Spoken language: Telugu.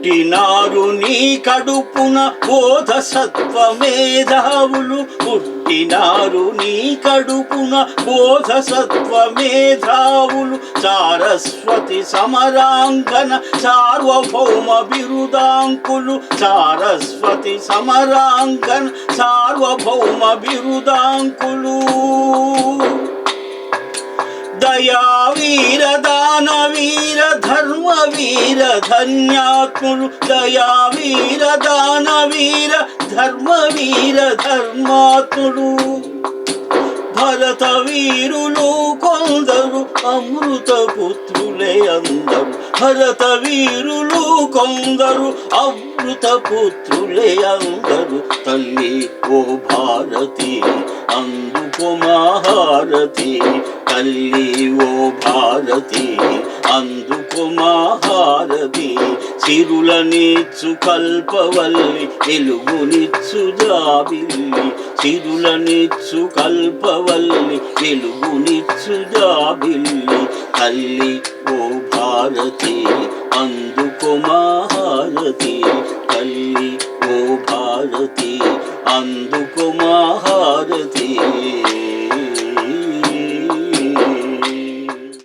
పుట్టినారు నీ కడుపున బోధసత్వ మేధావులు, పుట్టినారు నీ కడుపున బోధసత్వ మేధావులు. సారస్వతి సమరాంగన సార్వభౌమ బిరుదాంకులు, సారస్వతి సమరాంగన సార్వభౌమ బిరుదాంకులు. దయా వీర దానవీర ధర్మ వీర ధన్యాత్ములు, దయా వీర దానవీర ధర్మ వీర ధర్మాత్ములు. భరత వీరులు కొందరు అమృత పుత్రులే అందరు, భరత వీరులు కొందరు అమృత పుత్రులే అందరు. తల్లి ఓ భారతి అందుకు మహారతి, తల్లి ఓ భారతి అందుకు మహారతి. సిరులనిచ్చు కల్పవల్లి వెలుగునిచ్చు జాబిల్లి, సిరులనిచ్చు కల్పవల్లి వెలుగునిచ్చు జాబిల్లి. తల్లి ఓ భారతి అందుకు మహారతి, తల్లి ఓ భారతి అందుకు మహారతి.